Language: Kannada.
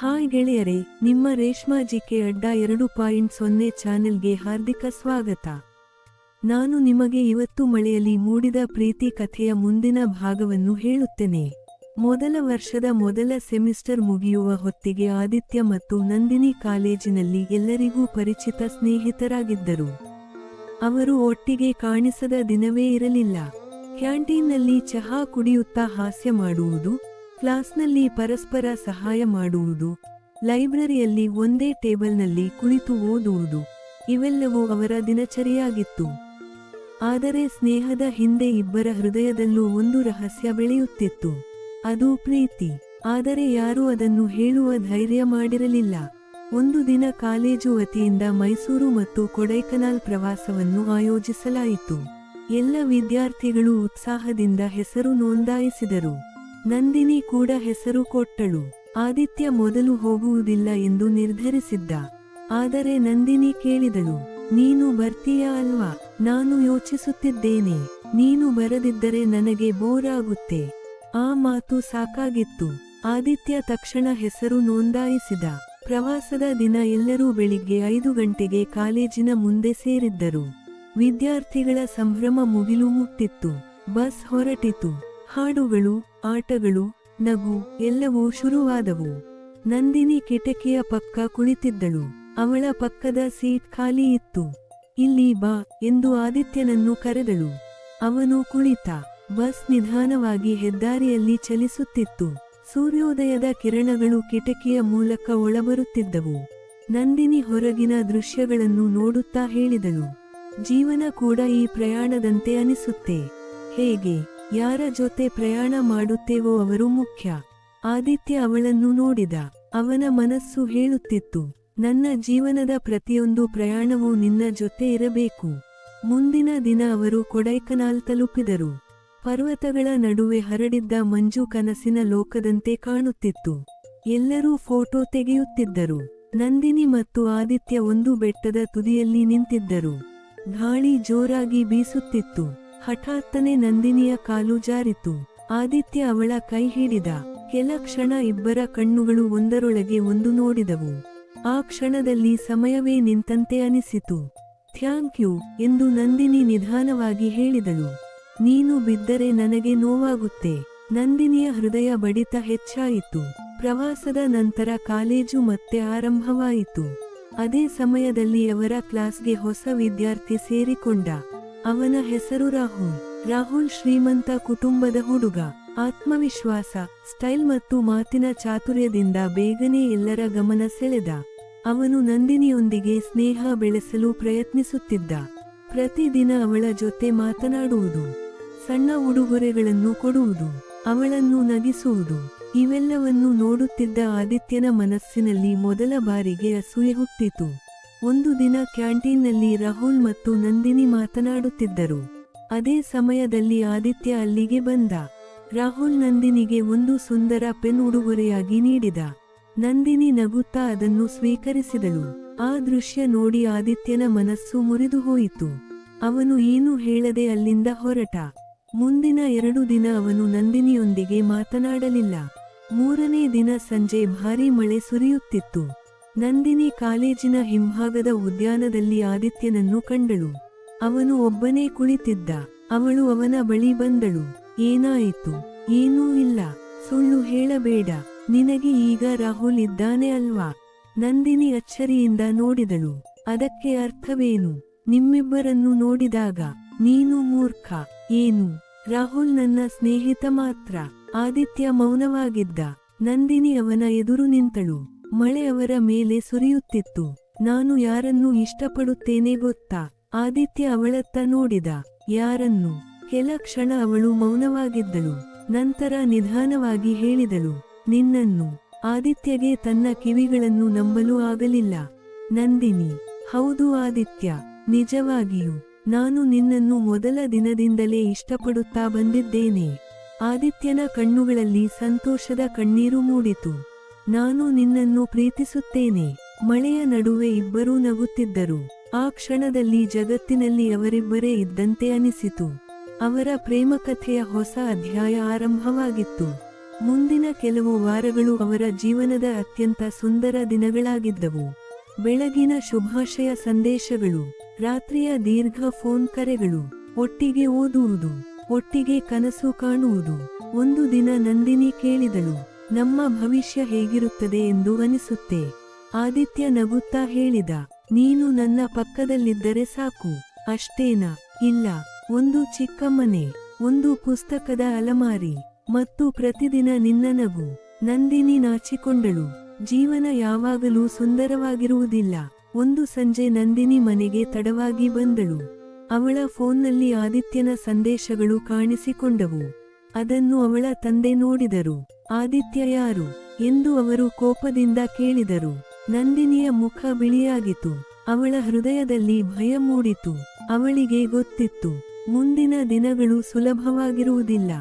ಹಾಯ್ ಗೆಳೆಯರೇ, ನಿಮ್ಮ ರೇಷ್ಮಾ ಜಿಕೆ ಅಡ್ಡ 2.0 ಚಾನೆಲ್ಗೆ ಹಾರ್ದಿಕ ಸ್ವಾಗತ. ನಾನು ನಿಮಗೆ ಇವತ್ತು ಮಳೆಯಲ್ಲಿ ಮೂಡಿದ ಪ್ರೀತಿ ಕಥೆಯ ಮುಂದಿನ ಭಾಗವನ್ನು ಹೇಳುತ್ತೇನೆ. ಮೊದಲ ವರ್ಷದ ಮೊದಲ ಸೆಮಿಸ್ಟರ್ ಮುಗಿಯುವ ಹೊತ್ತಿಗೆ ಆದಿತ್ಯ ಮತ್ತು ನಂದಿನಿ ಕಾಲೇಜಿನಲ್ಲಿ ಎಲ್ಲರಿಗೂ ಪರಿಚಿತ ಸ್ನೇಹಿತರಾಗಿದ್ದರು. ಅವರು ಒಟ್ಟಿಗೆ ಕಾಣಿಸದ ದಿನವೇ ಇರಲಿಲ್ಲ. ಕ್ಯಾಂಟೀನ್ನಲ್ಲಿ ಚಹಾ ಕುಡಿಯುತ್ತಾ ಹಾಸ್ಯ ಮಾಡುವುದು, ಕ್ಲಾಸ್ನಲ್ಲಿ ಪರಸ್ಪರ ಸಹಾಯ ಮಾಡುವುದು, ಲೈಬ್ರರಿಯಲ್ಲಿ ಒಂದೇ ಟೇಬಲ್ನಲ್ಲಿ ಕುಳಿತು ಓದುವುದು, ಇವೆಲ್ಲವೂ ಅವರ ದಿನಚರಿಯಾಗಿತ್ತು. ಆದರೆ ಸ್ನೇಹದ ಹಿಂದೆ ಇಬ್ಬರ ಹೃದಯದಲ್ಲೂ ಒಂದು ರಹಸ್ಯ ಬೆಳೆಯುತ್ತಿತ್ತು. ಅದು ಪ್ರೀತಿ. ಆದರೆ ಯಾರೂ ಅದನ್ನು ಹೇಳುವ ಧೈರ್ಯ ಮಾಡಿರಲಿಲ್ಲ. ಒಂದು ದಿನ ಕಾಲೇಜು ವತಿಯಿಂದ ಮೈಸೂರು ಮತ್ತು ಕೊಡೈಕನಾಲ್ ಪ್ರವಾಸವನ್ನು ಆಯೋಜಿಸಲಾಯಿತು. ಎಲ್ಲ ವಿದ್ಯಾರ್ಥಿಗಳು ಉತ್ಸಾಹದಿಂದ ಹೆಸರು ನೋಂದಾಯಿಸಿದರು. ನಂದಿನಿ ಕೂಡ ಹೆಸರು ಕೊಟ್ಟಳು. ಆದಿತ್ಯ ಮೊದಲು ಹೋಗುವುದಿಲ್ಲ ಎಂದು ನಿರ್ಧರಿಸಿದ್ದ. ಆದರೆ ನಂದಿನಿ ಕೇಳಿದಳು, ನೀನು ಬರ್ತೀಯಾ ಅಲ್ವಾ? ನಾನು ಯೋಚಿಸುತ್ತಿದ್ದೇನೆ. ನೀನು ಬರದಿದ್ದರೆ ನನಗೆ ಬೋರ್ ಆಗುತ್ತೆ. ಆ ಮಾತು ಸಾಕಾಗಿತ್ತು. ಆದಿತ್ಯ ತಕ್ಷಣ ಹೆಸರು ನೋಂದಾಯಿಸಿದ. ಪ್ರವಾಸದ ದಿನ ಎಲ್ಲರೂ ಬೆಳಿಗ್ಗೆ 5 ಗಂಟೆಗೆ ಕಾಲೇಜಿನ ಮುಂದೆ ಸೇರಿದ್ದರು. ವಿದ್ಯಾರ್ಥಿಗಳ ಸಂಭ್ರಮ ಮುಗಿಲು ಮುಟ್ಟಿತ್ತು. ಬಸ್ ಹೊರಟಿತು. ಹಾಡುಗಳು, ಆಟಗಳು, ನಗು ಎಲ್ಲವೂ ಶುರುವಾದವು. ನಂದಿನಿ ಕಿಟಕಿಯ ಪಕ್ಕ ಕುಳಿತಿದ್ದಳು. ಅವಳ ಪಕ್ಕದ ಸೀಟ್ ಖಾಲಿ ಇತ್ತು. ಇಲ್ಲಿ ಬಾ ಎಂದು ಆದಿತ್ಯನನ್ನು ಕರೆದಳು. ಅವನು ಕುಳಿತ. ಬಸ್ ನಿಧಾನವಾಗಿ ಹೆದ್ದಾರಿಯಲ್ಲಿ ಚಲಿಸುತ್ತಿತ್ತು. ಸೂರ್ಯೋದಯದ ಕಿರಣಗಳು ಕಿಟಕಿಯ ಮೂಲಕ ಒಳಬರುತ್ತಿದ್ದವು. ನಂದಿನಿ ಹೊರಗಿನ ದೃಶ್ಯಗಳನ್ನು ನೋಡುತ್ತಾ ಹೇಳಿದಳು, ಜೀವನ ಕೂಡ ಈ ಪ್ರಯಾಣದಂತೆ ಅನಿಸುತ್ತೆ. ಹೇಗೆ? ಯಾರ ಜೊತೆ ಪ್ರಯಾಣ ಮಾಡುತ್ತೇವೋ ಅವರು ಮುಖ್ಯ. ಆದಿತ್ಯ ಅವಳನ್ನು ನೋಡಿದ. ಅವನ ಮನಸ್ಸು ಹೇಳುತ್ತಿತ್ತು, ನನ್ನ ಜೀವನದ ಪ್ರತಿಯೊಂದು ಪ್ರಯಾಣವೂ ನಿನ್ನ ಜೊತೆ ಇರಬೇಕು. ಮುಂದಿನ ದಿನ ಅವರು ಕೊಡೈಕನಾಲ್ ತಲುಪಿದರು. ಪರ್ವತಗಳ ನಡುವೆ ಹರಡಿದ್ದ ಮಂಜು ಕನಸಿನ ಲೋಕದಂತೆ ಕಾಣುತ್ತಿತ್ತು. ಎಲ್ಲರೂ ಫೋಟೋ ತೆಗೆಯುತ್ತಿದ್ದರು. ನಂದಿನಿ ಮತ್ತು ಆದಿತ್ಯ ಒಂದು ಬೆಟ್ಟದ ತುದಿಯಲ್ಲಿ ನಿಂತಿದ್ದರು. ಗಾಳಿ ಜೋರಾಗಿ ಬೀಸುತ್ತಿತ್ತು. ಹಠಾತ್ತನೆ ನಂದಿನಿಯ ಕಾಲು ಜಾರಿತು. ಆದಿತ್ಯ ಅವಳ ಕೈ ಹಿಡಿದ. ಕೆಲ ಕ್ಷಣ ಇಬ್ಬರ ಕಣ್ಣುಗಳು ಒಂದರೊಳಗೆ ಒಂದು ನೋಡಿದವು. ಆ ಕ್ಷಣದಲ್ಲಿ ಸಮಯವೇ ನಿಂತಂತೆ ಅನಿಸಿತು. ಥ್ಯಾಂಕ್ ಯು ಎಂದು ನಂದಿನಿ ನಿಧಾನವಾಗಿ ಹೇಳಿದಳು. ನೀನು ಬಿದ್ದರೆ ನನಗೆ ನೋವಾಗುತ್ತೆ. ನಂದಿನಿಯ ಹೃದಯ ಬಡಿತ ಹೆಚ್ಚಾಯಿತು. ಪ್ರವಾಸದ ನಂತರ ಕಾಲೇಜು ಮತ್ತೆ ಆರಂಭವಾಯಿತು. ಅದೇ ಸಮಯದಲ್ಲಿ ಅವರ ಕ್ಲಾಸ್ಗೆ ಹೊಸ ವಿದ್ಯಾರ್ಥಿ ಸೇರಿಕೊಂಡ. ಅವನ ಹೆಸರು ರಾಹುಲ್. ರಾಹುಲ್ ಶ್ರೀಮಂತ ಕುಟುಂಬದ ಹುಡುಗ. ಆತ್ಮವಿಶ್ವಾಸ, ಸ್ಟೈಲ್ ಮತ್ತು ಮಾತಿನ ಚಾತುರ್ಯದಿಂದ ಬೇಗನೆ ಎಲ್ಲರ ಗಮನ ಸೆಳೆದ. ಅವನು ನಂದಿನಿಯೊಂದಿಗೆ ಸ್ನೇಹ ಬೆಳೆಸಲು ಪ್ರಯತ್ನಿಸುತ್ತಿದ್ದ. ಪ್ರತಿದಿನ ಅವಳ ಜೊತೆ ಮಾತನಾಡುವುದು, ಸಣ್ಣ ಉಡುಗೊರೆಗಳನ್ನು ಕೊಡುವುದು, ಅವಳನ್ನು ನಗಿಸುವುದು, ಇವೆಲ್ಲವನ್ನು ನೋಡುತ್ತಿದ್ದ ಆದಿತ್ಯನ ಮನಸ್ಸಿನಲ್ಲಿ ಮೊದಲ ಬಾರಿಗೆ ಅಸೂಯೆ ಹುಟ್ಟಿತು. ಒಂದು ದಿನ ಕ್ಯಾಂಟೀನ್ನಲ್ಲಿ ರಾಹುಲ್ ಮತ್ತು ನಂದಿನಿ ಮಾತನಾಡುತ್ತಿದ್ದರು. ಅದೇ ಸಮಯದಲ್ಲಿ ಆದಿತ್ಯ ಅಲ್ಲಿಗೆ ಬಂದ. ರಾಹುಲ್ ನಂದಿನಿಗೆ ಒಂದು ಸುಂದರ ಪೆನ್ ಉಡುಗೊರೆಯಾಗಿ ನೀಡಿದ. ನಂದಿನಿ ನಗುತ್ತಾ ಅದನ್ನು ಸ್ವೀಕರಿಸಿದಳು. ಆ ದೃಶ್ಯ ನೋಡಿ ಆದಿತ್ಯನ ಮನಸ್ಸು ಮುರಿದು ಹೋಯಿತು. ಅವನು ಏನೂ ಹೇಳದೆ ಅಲ್ಲಿಂದ ಹೊರಟ. ಮುಂದಿನ 2 ದಿನ ಅವನು ನಂದಿನಿಯೊಂದಿಗೆ ಮಾತನಾಡಲಿಲ್ಲ. 3ನೇ ದಿನ ಸಂಜೆ ಭಾರೀ ಮಳೆ ಸುರಿಯುತ್ತಿತ್ತು. ನಂದಿನಿ ಕಾಲೇಜಿನ ಹಿಂಭಾಗದ ಉದ್ಯಾನದಲ್ಲಿ ಆದಿತ್ಯನನ್ನು ಕಂಡಳು. ಅವನು ಒಬ್ಬನೇ ಕುಳಿತಿದ್ದ. ಅವಳು ಅವನ ಬಳಿ ಬಂದಳು. ಏನಾಯಿತು? ಏನೂ ಇಲ್ಲ. ಸುಳ್ಳು ಹೇಳಬೇಡ. ನಿನಗೆ ಈಗ ರಾಹುಲ್ ಇದ್ದಾನೆ ಅಲ್ವಾ? ನಂದಿನಿ ಅಚ್ಚರಿಯಿಂದ ನೋಡಿದಳು. ಅದಕ್ಕೆ ಅರ್ಥವೇನು? ನಿಮ್ಮಿಬ್ಬರನ್ನು ನೋಡಿದಾಗ ನೀನು ಮೂರ್ಖ. ಏನು? ರಾಹುಲ್ ನನ್ನ ಸ್ನೇಹಿತ ಮಾತ್ರ. ಆದಿತ್ಯ ಮೌನವಾಗಿದ್ದ. ನಂದಿನಿ ಅವನ ಎದುರು ನಿಂತಳು. ಮಳೆ ಅವರ ಮೇಲೆ ಸುರಿಯುತ್ತಿತ್ತು. ನಾನು ಯಾರನ್ನು ಇಷ್ಟಪಡುತ್ತೇನೆ ಗೊತ್ತಾ? ಆದಿತ್ಯ ಅವಳತ್ತ ನೋಡಿದ. ಯಾರನ್ನು? ಕೆಲ ಕ್ಷಣ ಅವಳು ಮೌನವಾಗಿದ್ದಳು. ನಂತರ ನಿಧಾನವಾಗಿ ಹೇಳಿದಳು, ನಿನ್ನನ್ನು. ಆದಿತ್ಯಗೆ ತನ್ನ ಕಿವಿಗಳನ್ನು ನಂಬಲು ಆಗಲಿಲ್ಲ. ನಂದಿನಿ: ಹೌದು ಆದಿತ್ಯ, ನಿಜವಾಗಿಯೂ. ನಾನು ನಿನ್ನನ್ನು ಮೊದಲ ದಿನದಿಂದಲೇ ಇಷ್ಟಪಡುತ್ತಾ ಬಂದಿದ್ದೇನೆ. ಆದಿತ್ಯನ ಕಣ್ಣುಗಳಲ್ಲಿ ಸಂತೋಷದ ಕಣ್ಣೀರು ಮೂಡಿತು. ನಾನು ನಿನ್ನನ್ನು ಪ್ರೀತಿಸುತ್ತೇನೆ. ಮಳೆಯ ನಡುವೆ ಇಬ್ಬರೂ ನಗುತ್ತಿದ್ದರು. ಆ ಕ್ಷಣದಲ್ಲಿ ಜಗತ್ತಿನಲ್ಲಿ ಅವರಿಬ್ಬರೇ ಇದ್ದಂತೆ ಅನಿಸಿತು. ಅವರ ಪ್ರೇಮಕಥೆಯ ಹೊಸ ಅಧ್ಯಾಯ ಆರಂಭವಾಗಿತ್ತು. ಮುಂದಿನ ಕೆಲವು ವಾರಗಳು ಅವರ ಜೀವನದ ಅತ್ಯಂತ ಸುಂದರ ದಿನಗಳಾಗಿದ್ದವು. ಬೆಳಗಿನ ಶುಭಾಶಯ ಸಂದೇಶಗಳು, ರಾತ್ರಿಯ ದೀರ್ಘ ಫೋನ್ ಕರೆಗಳು, ಒಟ್ಟಿಗೆ ಓದುವುದು, ಒಟ್ಟಿಗೆ ಕನಸು ಕಾಣುವುದು. ಒಂದು ದಿನ ನಂದಿನಿ ಕೇಳಿದಳು, ನಮ್ಮ ಭವಿಷ್ಯ ಹೇಗಿರುತ್ತದೆ ಎಂದು ಅನಿಸುತ್ತೆ. ಆದಿತ್ಯ ನಗುತ್ತಾ ಹೇಳಿದ, ನೀನು ನನ್ನ ಪಕ್ಕದಲ್ಲಿದ್ದರೆ ಸಾಕು. ಅಷ್ಟೇನಾ? ಇಲ್ಲ, ಒಂದು ಚಿಕ್ಕ ಮನೆ, ಒಂದು ಪುಸ್ತಕದ ಅಲಮಾರಿ ಮತ್ತು ಪ್ರತಿದಿನ ನಿನ್ನ ನಗು. ನಂದಿನಿ ನಾಚಿಕೊಂಡಳು. ಜೀವನ ಯಾವಾಗಲೂ ಸುಂದರವಾಗಿರುವುದಿಲ್ಲ. ಒಂದು ಸಂಜೆ ನಂದಿನಿ ಮನೆಗೆ ತಡವಾಗಿ ಬಂದಳು. ಅವಳ ಫೋನ್ನಲ್ಲಿ ಆದಿತ್ಯನ ಸಂದೇಶಗಳು ಕಾಣಿಸಿಕೊಂಡವು. ಅದನ್ನು ಅವಳ ತಂದೆ ನೋಡಿದರು. ಆದಿತ್ಯ ಯಾರು ಎಂದು ಅವರು ಕೋಪದಿಂದ ಕೇಳಿದರು. ನಂದಿನಿಯ ಮುಖ ಬಿಳಿಯಾಗಿತು. ಅವಳ ಹೃದಯದಲ್ಲಿ ಭಯ ಮೂಡಿತು. ಅವಳಿಗೆ ಗೊತ್ತಿತ್ತು, ಮುಂದಿನ ದಿನಗಳು ಸುಲಭವಾಗಿರುವುದಿಲ್ಲ.